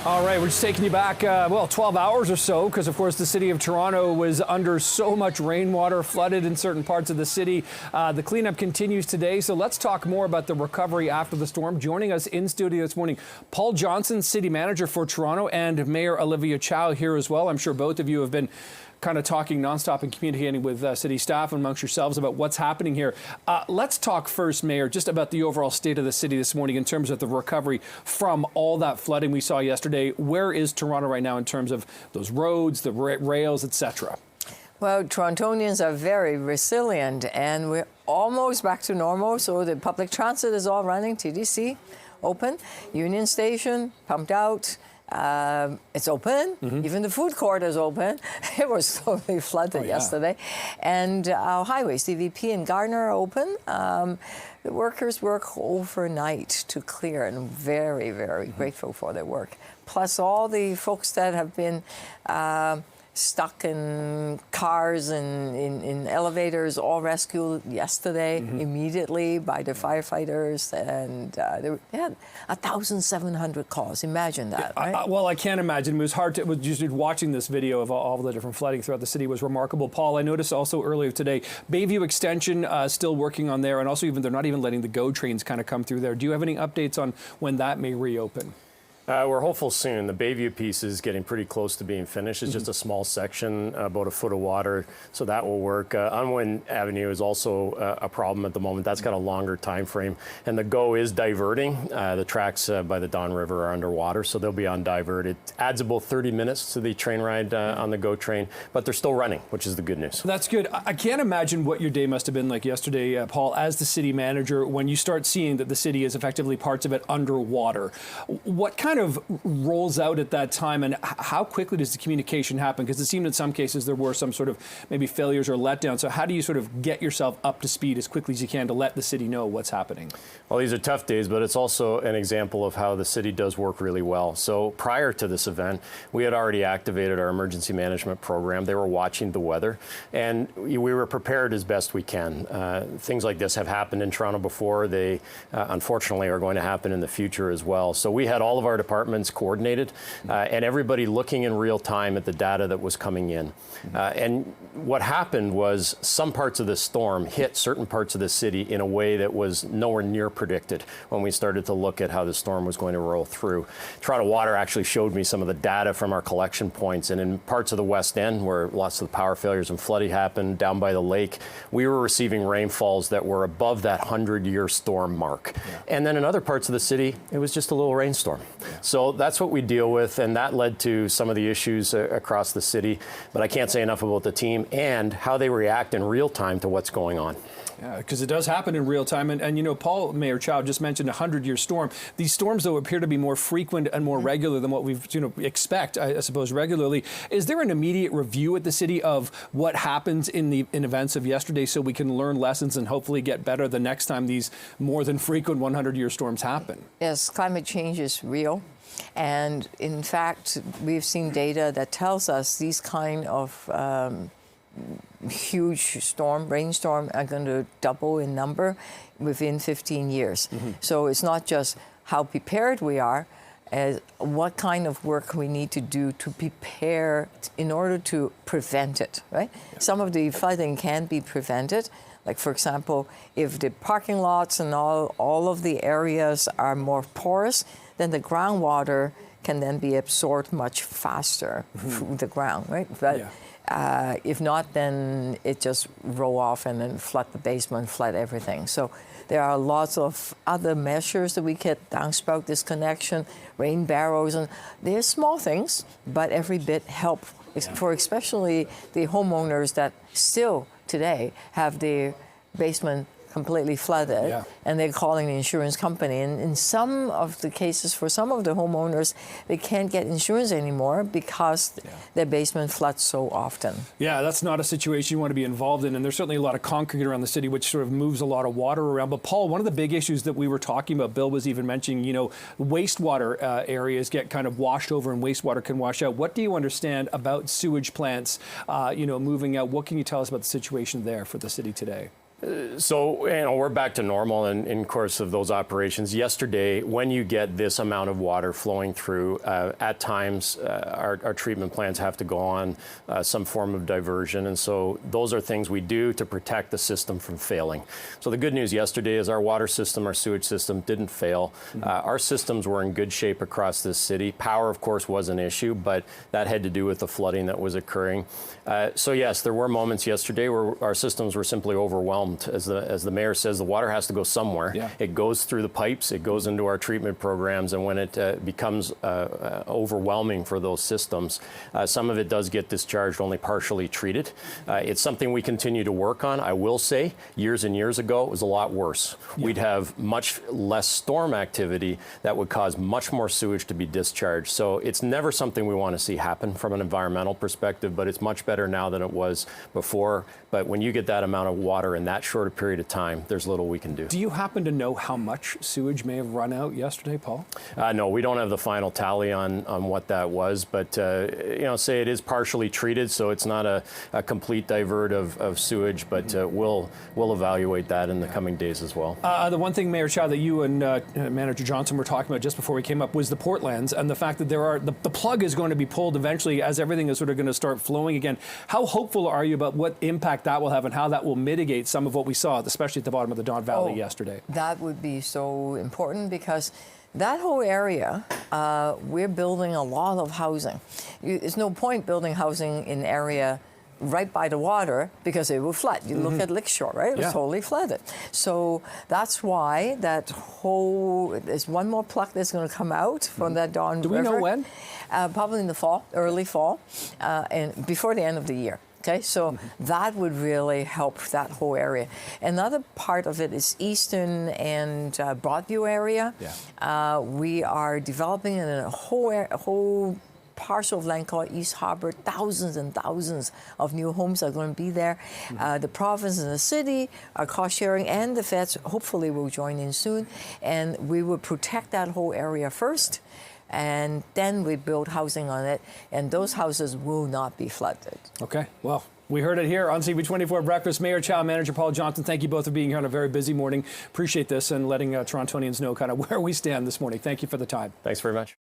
All right, we're just taking you back, 12 hours or so, because, of course, the city of Toronto was under so much rainwater, flooded in certain parts of the city. The cleanup continues today, so let's talk more about the recovery after the storm. Joining us in studio this morning, Paul Johnson, city manager for Toronto, and Mayor Olivia Chow here as well. I'm sure both of you have been kind of talking nonstop and communicating with city staff and amongst yourselves about what's happening here. Let's talk first, Mayor, just about the overall state of the city this morning in terms of the recovery from all that flooding we saw yesterday. Where is Toronto right now in terms of those roads, the rails, etc.? Well, Torontonians are very resilient, and we're almost back to normal. So the public transit is all running, TDC open, Union Station pumped out. It's open. Even the food court is open. It was totally flooded yesterday. And our highways, CVP and Gardner, are open. The workers work overnight to clear, and very, very grateful for their work. Plus all the folks that have been stuck in cars and in elevators, all rescued yesterday immediately by the firefighters, and they had 1,700 calls. Imagine that, right? Well, I can't imagine. It was hard to. It was just watching this video of all the different flooding throughout the city was remarkable. Paul, I noticed also earlier today, Bayview Extension still working on there, and also even they're not even letting the GO trains kind of come through there. Do you have any updates on when that may reopen? We're hopeful soon. The Bayview piece is getting pretty close to being finished. It's just a small section, about a foot of water, so that will work. Unwin Avenue is also a problem at the moment. That's got a longer time frame. And the GO is diverting. The tracks by the Don River are underwater, so they'll be on divert. It adds about 30 minutes to the train ride on the GO train, but they're still running, which is the good news. That's good. I can't imagine what your day must have been like yesterday, Paul, as the city manager, when you start seeing that the city is effectively parts of it underwater. What kind of rolls out at that time, and how quickly does the communication happen? Because it seemed in some cases there were some sort of maybe failures or letdowns. So how do you sort of get yourself up to speed as quickly as you can to let the city know what's happening? Well, these are tough days, but it's also an example of how the city does work really well. So prior to this event, we had already activated our emergency management program. They were watching the weather, and we were prepared as best we can. Things like this have happened in Toronto before. They unfortunately are going to happen in the future as well. So we had all of our departments coordinated and everybody looking in real time at the data that was coming in. And what happened was some parts of the storm hit certain parts of the city in a way that was nowhere near predicted when we started to look at how the storm was going to roll through. Toronto Water actually showed me some of the data from our collection points, and in parts of the West End where lots of the power failures and flooding happened down by the lake, we were receiving rainfalls that were above that 100-year storm mark. And then in other parts of the city, it was just a little rainstorm. So that's what we deal with, and that led to some of the issues across the city. But I can't say enough about the team and how they react in real time to what's going on. Yeah, because it does happen in real time. And you know, Paul, Mayor Chow just mentioned a 100-year storm. These storms, though, appear to be more frequent and more regular than what we've, expect, I suppose, regularly. Is there an immediate review at the city of what happens in events of yesterday so we can learn lessons and hopefully get better the next time these more than frequent 100-year storms happen? Yes, climate change is real. And in fact, we've seen data that tells us these kind of huge rainstorm are going to double in number within 15 years. So it's not just how prepared we are, as what kind of work we need to do to prepare in order to prevent it, right? Some of the flooding can be prevented. Like, for example, if the parking lots and all of the areas are more porous, then the groundwater can then be absorbed much faster through the ground, right? But if not, then it just roll off and then flood the basement, flood everything. So there are lots of other measures that we can downspout disconnection, rain barrels, and they're small things, but every bit help for especially the homeowners that still today have their basement completely flooded, and they're calling the insurance company. And in some of the cases, for some of the homeowners, they can't get insurance anymore because their basement floods so often. Yeah, that's not a situation you want to be involved in. And there's certainly a lot of concrete around the city, which sort of moves a lot of water around. But Paul, one of the big issues that we were talking about, Bill was even mentioning, wastewater areas get kind of washed over and wastewater can wash out. What do you understand about sewage plants, moving out? What can you tell us about the situation there for the city today? So, we're back to normal in course of those operations. Yesterday, when you get this amount of water flowing through, at times our treatment plants have to go on some form of diversion. And so those are things we do to protect the system from failing. So the good news yesterday is our water system, our sewage system didn't fail. Our systems were in good shape across this city. Power, of course, was an issue, but that had to do with the flooding that was occurring. So yes, there were moments yesterday where our systems were simply overwhelmed. As the mayor says, the water has to go somewhere. Yeah. It goes through the pipes, it goes into our treatment programs, and when it becomes overwhelming for those systems, some of it does get discharged only partially treated. It's something we continue to work on. I will say, years and years ago, it was a lot worse. Yeah. We'd have much less storm activity that would cause much more sewage to be discharged. So it's never something we want to see happen from an environmental perspective, but it's much better now than it was before. But when you get that amount of water in that short a period of time, there's little we can do. Do you happen to know how much sewage may have run out yesterday, Paul? No, we don't have the final tally on what that was, but say it is partially treated, so it's not a complete divert of sewage, but we'll evaluate that in the coming days as well. The one thing, Mayor Chow, that you and Manager Johnson were talking about just before we came up was the Portlands and the fact that the plug is going to be pulled eventually as everything is sort of going to start flowing again. How hopeful are you about what impact that will have and how that will mitigate some of what we saw, especially at the bottom of the Don Valley yesterday? That would be so important because that whole area, we're building a lot of housing. There's no point building housing in area right by the water because it will flood. You look at Lakeshore, right? It was totally flooded. So that's why there's one more plug that's going to come out from that Don River. Do we know when? Probably in the fall, early fall, and before the end of the year. Okay, so that would really help that whole area. Another part of it is Eastern and Broadview area. Yeah. We are developing in a whole parcel of land called East Harbor. Thousands and thousands of new homes are going to be there. The province and the city are cost sharing, and the feds hopefully will join in soon. And we will protect that whole area first, and then we build housing on it, and those houses will not be flooded. Okay, well, we heard it here on CB24 Breakfast. Mayor Chow, Manager Paul Johnson, thank you both for being here on a very busy morning. Appreciate this and letting Torontonians know kind of where we stand this morning. Thank you for the time. Thanks very much.